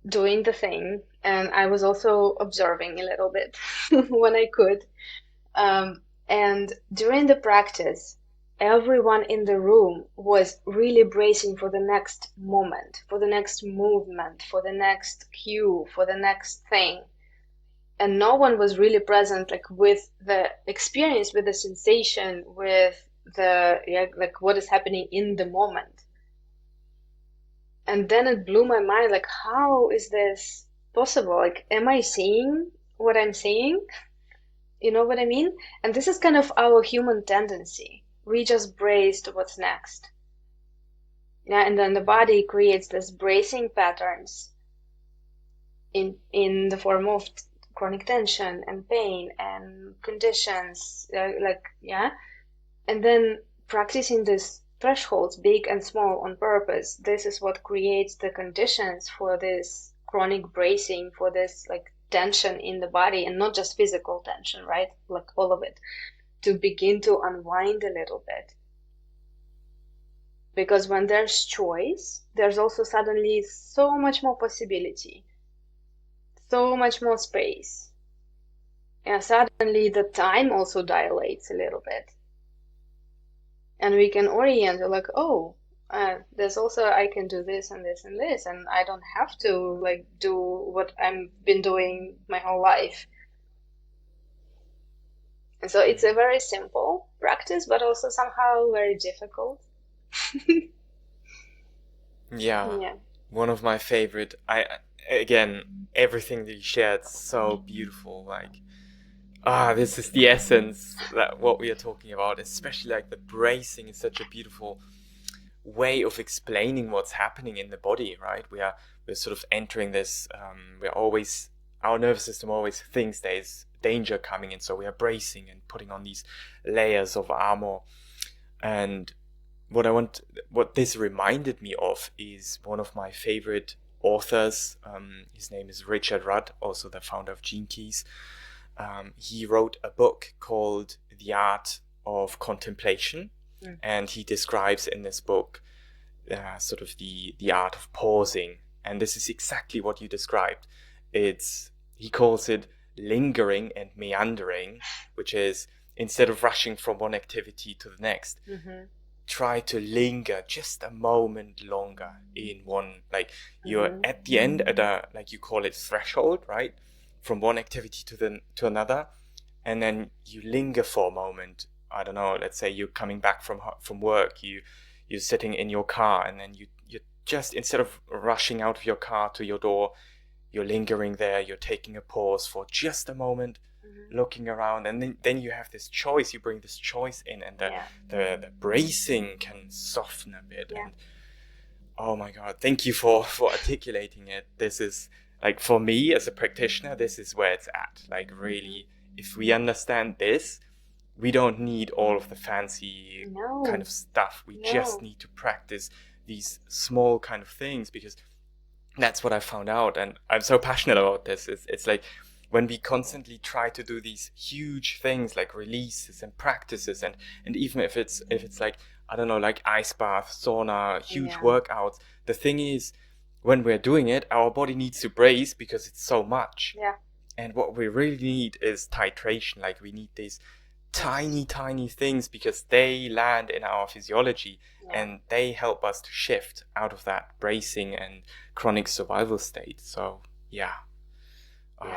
[SPEAKER 2] doing the thing, and I was also observing a little bit when I could. And during the practice, everyone in the room was really bracing for the next moment, for the next movement, for the next cue, for the next thing. And no one was really present, like with the experience, with the sensation, with like what is happening in the moment. And then it blew my mind, like, how is this possible? Like, am I seeing what I'm seeing? You know what I mean? And this is kind of our human tendency. We just brace to what's next. Yeah, and then the body creates this bracing patterns in the form of chronic tension and pain and conditions, and then practicing these thresholds, big and small, on purpose. This is what creates the conditions for this chronic bracing, for this like tension in the body, and not just physical tension, right? Like all of it, to begin to unwind a little bit. Because when there's choice, there's also suddenly so much more possibility, so much more space. Yeah, suddenly the time also dilates a little bit. And we can orient like, oh, there's also, I can do this and this and this, and I don't have to like do what I've been doing my whole life. And so it's a very simple practice, but also somehow very difficult.
[SPEAKER 1] Yeah, one of my favorite. Again, everything that you shared, so beautiful. Like, this is the essence that what we are talking about. Especially like the bracing is such a beautiful way of explaining what's happening in the body, right? We're sort of entering this. Our nervous system always thinks there's danger coming in, so we are bracing and putting on these layers of armor. And what this reminded me of is one of my favorite authors. His name is Richard Rudd, also the founder of Gene Keys. He wrote a book called The Art of Contemplation, and he describes in this book sort of the art of pausing. And this is exactly what you described. He calls it lingering and meandering, which is instead of rushing from one activity to the next, try to linger just a moment longer in one, like you're at the end at a, like you call it, threshold, right? From one activity to another, and then you linger for a moment. I don't know, let's say you're coming back from work, you're sitting in your car, and then you just, instead of rushing out of your car to your door, you're lingering there, you're taking a pause for just a moment, looking around, and then you have this choice, you bring this choice in, and the bracing can soften a bit. And oh my god, thank you for articulating it. This is, like, for me as a practitioner, this is where it's at. Like, really, if we understand this, we don't need all of the fancy kind of stuff. We just need to practice these small kind of things, because that's what I found out. And I'm so passionate about this. It's like, when we constantly try to do these huge things like releases and practices, and even if it's like, I don't know, like ice bath, sauna, huge workouts, the thing is, when we're doing it, our body needs to brace because it's so much. And what we really need is titration. Like, we need these tiny things, because they land in our physiology and they help us to shift out of that bracing and chronic survival state. So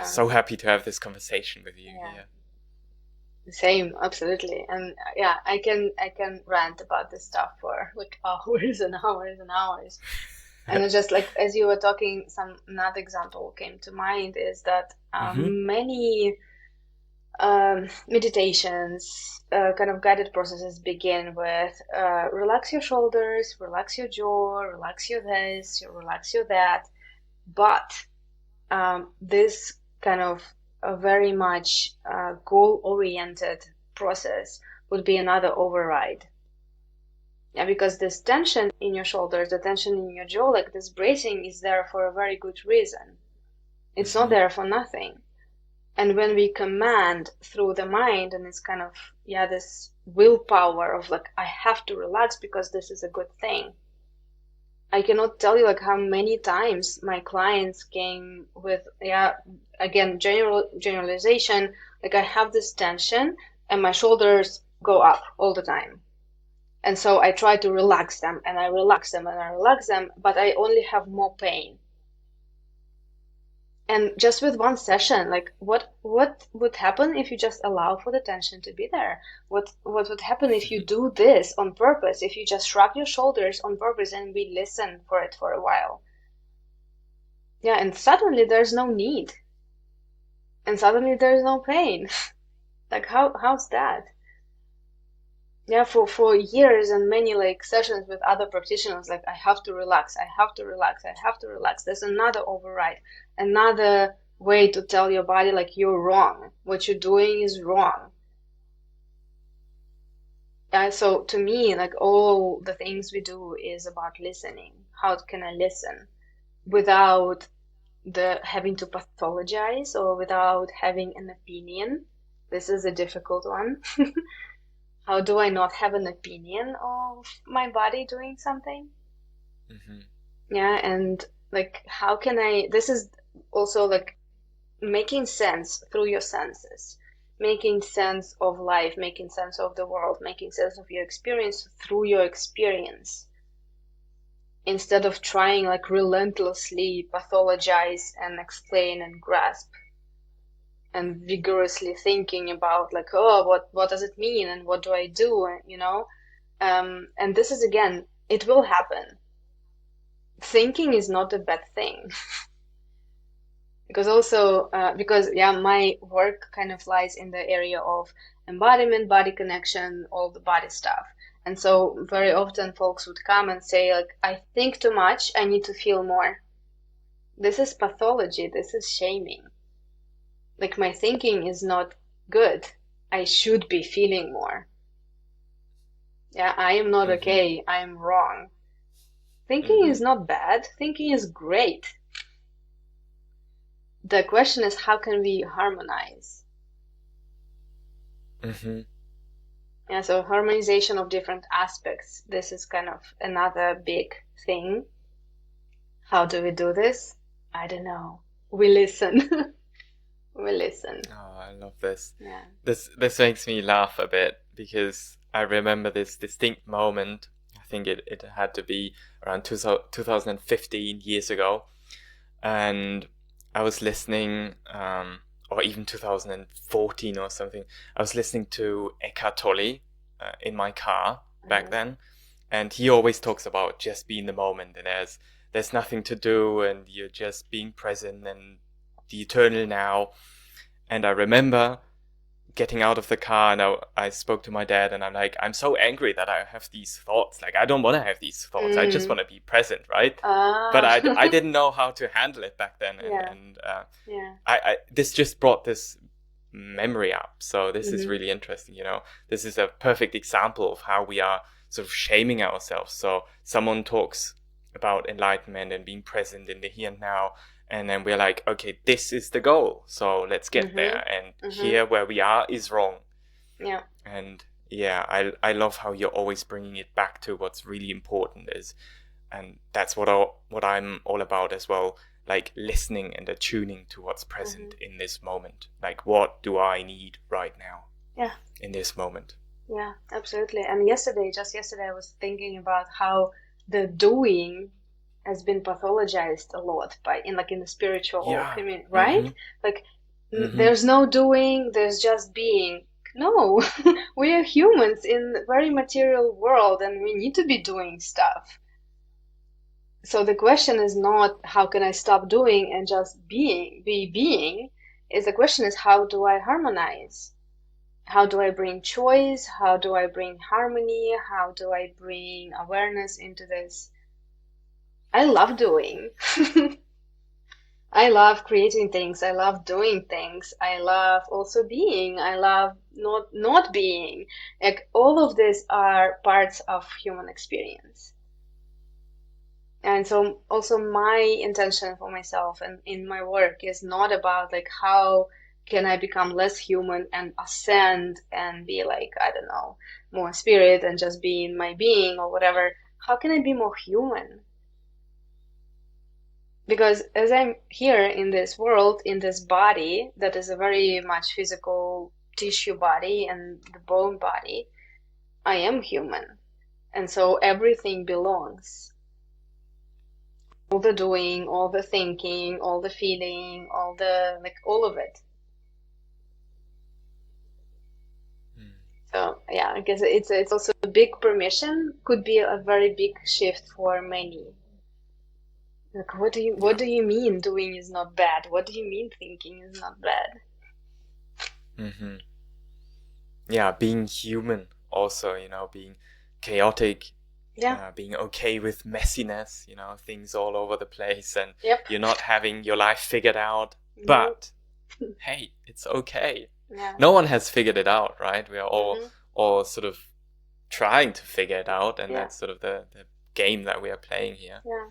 [SPEAKER 1] so happy to have this conversation with you here.
[SPEAKER 2] Same, absolutely. And I can rant about this stuff for like hours and hours and hours. And it's just like, as you were talking, another example came to mind is that many meditations, kind of guided processes begin with relax your shoulders, relax your jaw, relax your this, relax your that. But this kind of a very much goal-oriented process would be another override. Yeah, because this tension in your shoulders, the tension in your jaw, like this bracing is there for a very good reason. It's not there for nothing. And when we command through the mind, and it's kind of, this willpower of like, I have to relax because this is a good thing. I cannot tell you like how many times my clients came with, again, generalization, like I have this tension and my shoulders go up all the time. And so I try to relax them and I relax them and I relax them, but I only have more pain. And just with one session, like what would happen if you just allow for the tension to be there? What would happen if you do this on purpose? If you just shrug your shoulders on purpose and we listen for it for a while? Yeah, and suddenly there's no need. And suddenly there's no pain. Like how's that? Yeah, for years and many like sessions with other practitioners, like I have to relax, I have to relax, I have to relax. There's another override, another way to tell your body like you're wrong. What you're doing is wrong. Yeah, so to me, like all the things we do is about listening. How can I listen without having to pathologize or without having an opinion? This is a difficult one. How do I not have an opinion of my body doing something? Yeah, and like, how can this is also like making sense through your senses, making sense of life, making sense of the world, making sense of your experience through your experience, instead of trying like relentlessly pathologize and explain and grasp and vigorously thinking about like, what does it mean and what do I do, and this is, again, it will happen. Thinking is not a bad thing. Because also, my work kind of lies in the area of embodiment, body connection, all the body stuff. And so very often folks would come and say like, I think too much, I need to feel more. This is pathology, this is shaming. Like, my thinking is not good. I should be feeling more. Yeah, I am not okay. I am wrong. Thinking is not bad. Thinking is great. The question is, how can we harmonize? Yeah, so harmonization of different aspects. This is kind of another big thing. How do we do this? I don't know. We listen. We listen.
[SPEAKER 1] Oh, I love this.
[SPEAKER 2] Yeah.
[SPEAKER 1] This makes me laugh a bit, because I remember this distinct moment. I think it had to be around 2015, years ago. And I was listening, or even 2014 or something. I was listening to Eckhart Tolle in my car back then. And he always talks about just be in the moment, and there's nothing to do, and you're just being present and the eternal now. And I remember getting out of the car, and I spoke to my dad, and I'm like, I'm so angry that I have these thoughts. Like, I don't want to have these thoughts. I just want to be present, right? But I didn't know how to handle it back then. And I this just brought this memory up. So this is really interesting, This is a perfect example of how we are sort of shaming ourselves. So someone talks about enlightenment and being present in the here and now, and then we're like, okay, this is the goal, so let's get there, and here where we are is wrong.
[SPEAKER 2] Yeah.
[SPEAKER 1] And I love how you're always bringing it back to what's really important is, and that's what I'm all about as well, like listening and attuning to what's present in this moment. Like, what do I need right now?
[SPEAKER 2] Yeah.
[SPEAKER 1] in this moment.
[SPEAKER 2] Yeah, absolutely. And just yesterday, I was thinking about how the doing has been pathologized a lot in the spiritual
[SPEAKER 1] Yeah.
[SPEAKER 2] community,
[SPEAKER 1] Mm-hmm.
[SPEAKER 2] right? Like,
[SPEAKER 1] Mm-hmm.
[SPEAKER 2] there's no doing, there's just being. No, we are humans in a very material world, and we need to be doing stuff. So the question is not how can I stop doing and just be being. Is the question is how do I harmonize? How do I bring choice? How do I bring harmony? How do I bring awareness into this? I love doing. I love creating things. I love doing things. I love also being. I love not being. Like all of these are parts of human experience. And so also my intention for myself and in my work is not about like how can I become less human and ascend and be like, I don't know, more spirit and just be in my being or whatever. How can I be more human? Because as I'm here in this world, in this body that is a very much physical tissue body and the bone body, I am human. And so everything belongs. All the doing, all the thinking, all the feeling, all of it. So yeah, I guess it's also a big permission, could be a very big shift for many. Like what do you mean doing is not bad? What do you mean thinking is not bad?
[SPEAKER 1] Mm-hmm. Yeah, being human also, being chaotic,
[SPEAKER 2] Yeah.
[SPEAKER 1] being okay with messiness, things all over the place, and
[SPEAKER 2] Yep.
[SPEAKER 1] you're not having your life figured out.
[SPEAKER 2] No.
[SPEAKER 1] But hey, it's okay.
[SPEAKER 2] Yeah.
[SPEAKER 1] No one has figured it out, right? We are
[SPEAKER 2] Mm-hmm.
[SPEAKER 1] all sort of trying to figure it out, and
[SPEAKER 2] Yeah.
[SPEAKER 1] that's sort of the game that we are playing here.
[SPEAKER 2] Yeah.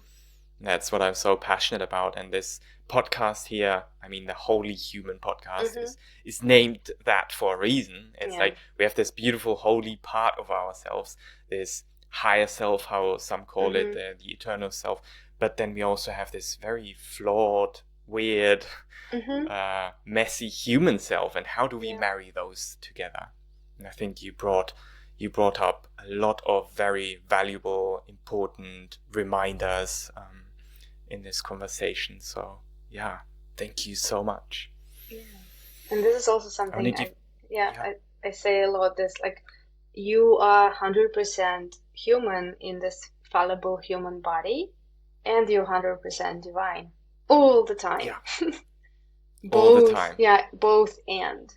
[SPEAKER 1] That's what I'm so passionate about. And this podcast here, I mean, the Holy Human podcast is named that for a reason. It's like we have this beautiful holy part of ourselves, this higher self, how some call it, the eternal self. But then we also have this very flawed, weird, messy human self. And how do we marry those together? And I think you brought up a lot of very valuable, important reminders in this conversation. So yeah, thank you so much.
[SPEAKER 2] Yeah. And this is also something I say a lot, this like you are 100% human in this fallible human body, and you're 100% divine all the time.
[SPEAKER 1] Yeah.
[SPEAKER 2] Both,
[SPEAKER 1] all the time.
[SPEAKER 2] Yeah, both and.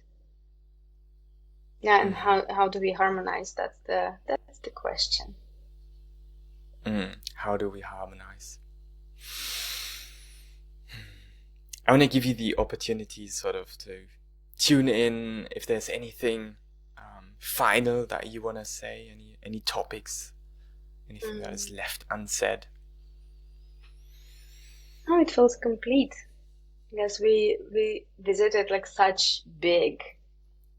[SPEAKER 2] Yeah, and how do we harmonize? That's the question.
[SPEAKER 1] How do we harmonize? I want to give you the opportunity sort of to tune in if there's anything final that you want to say, any topics, anything that is left unsaid.
[SPEAKER 2] Oh, it feels complete. Yes, we visited like such big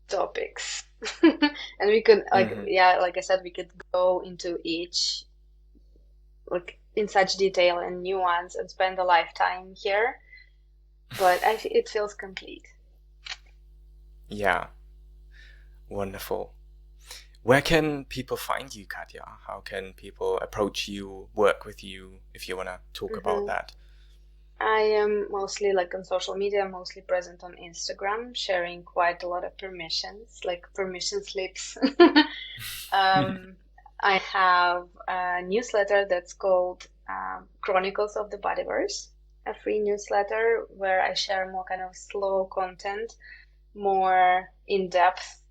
[SPEAKER 2] topics. And we could like I said, we could go into each like in such detail and nuance and spend a lifetime here, but it feels complete.
[SPEAKER 1] Yeah, wonderful. Where can people find you, Katja? How can people approach you, work with you, if you want to talk about that?
[SPEAKER 2] I am mostly like on social media, mostly present on Instagram, sharing quite a lot of permissions, like permission slips. I have a newsletter that's called Chronicles of the Bodyverse, a free newsletter where I share more kind of slow content, more in-depth,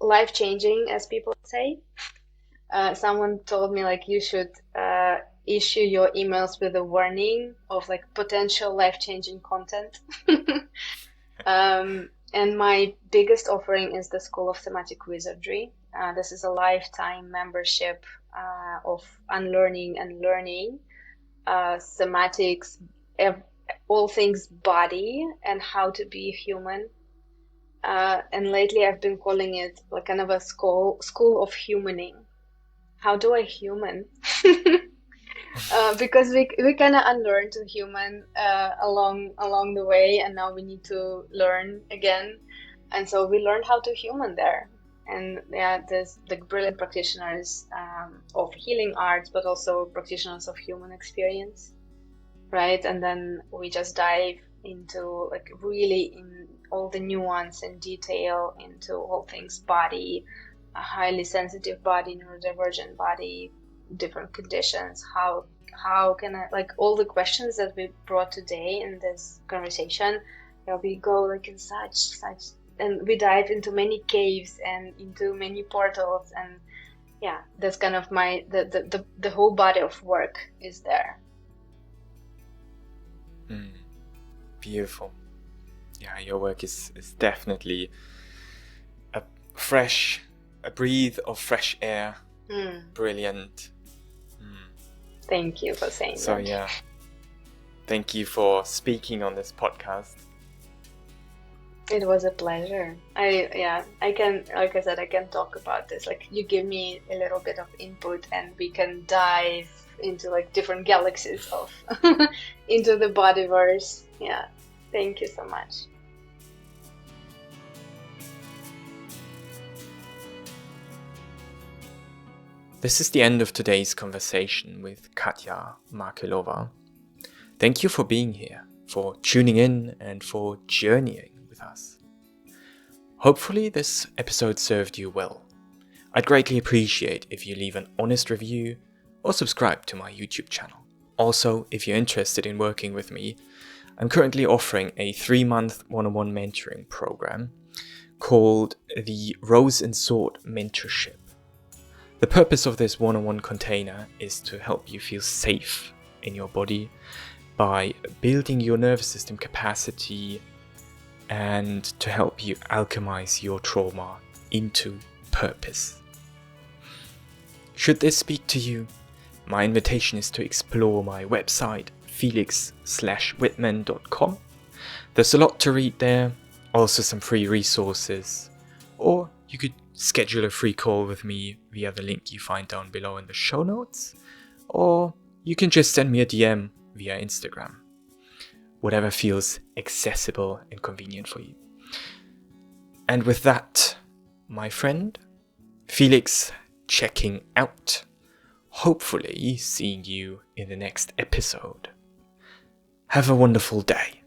[SPEAKER 2] life-changing, as people say. Someone told me like you should issue your emails with a warning of like potential life-changing content. And my biggest offering is the School of Somatic Wizardry. This is a lifetime membership of unlearning and learning somatics, all things body and how to be human. And lately I've been calling it like kind of a school of humaning. How do I human? Because we kind of unlearn to human along the way, and now we need to learn again. And so we learned how to human there. And there's the brilliant practitioners of healing arts, but also practitioners of human experience, right? And then we just dive into like really in all the nuance and detail into all things body, a highly sensitive body, neurodivergent body, different conditions. How can I, like all the questions that we brought today in this conversation, we go like in such, and we dive into many caves and into many portals, and that's kind of the whole body of work is there.
[SPEAKER 1] Beautiful. Yeah, your work is definitely a breath of fresh air. Brilliant.
[SPEAKER 2] Thank you for saying that.
[SPEAKER 1] So yeah, thank you for speaking on this podcast.
[SPEAKER 2] It was a pleasure. I can, like I said, I can talk about this. Like you give me a little bit of input and we can dive into like different galaxies of into the bodyverse. Yeah. Thank you so much.
[SPEAKER 1] This is the end of today's conversation with Katja Markelova. Thank you for being here, for tuning in and for journeying with us. Hopefully this episode served you well. I'd greatly appreciate if you leave an honest review or subscribe to my YouTube channel. Also, if you're interested in working with me, I'm currently offering a 3-month one-on-one mentoring program called the Rose and Sword Mentorship. The purpose of this one-on-one container is to help you feel safe in your body by building your nervous system capacity and to help you alchemize your trauma into purpose. Should this speak to you, my invitation is to explore my website felix-whitman.com. There's a lot to read there, also some free resources, or you could schedule a free call with me via the link you find down below in the show notes, or you can just send me a DM via Instagram. Whatever feels accessible and convenient for you. And with that, my friend, Felix checking out. Hopefully seeing you in the next episode. Have a wonderful day.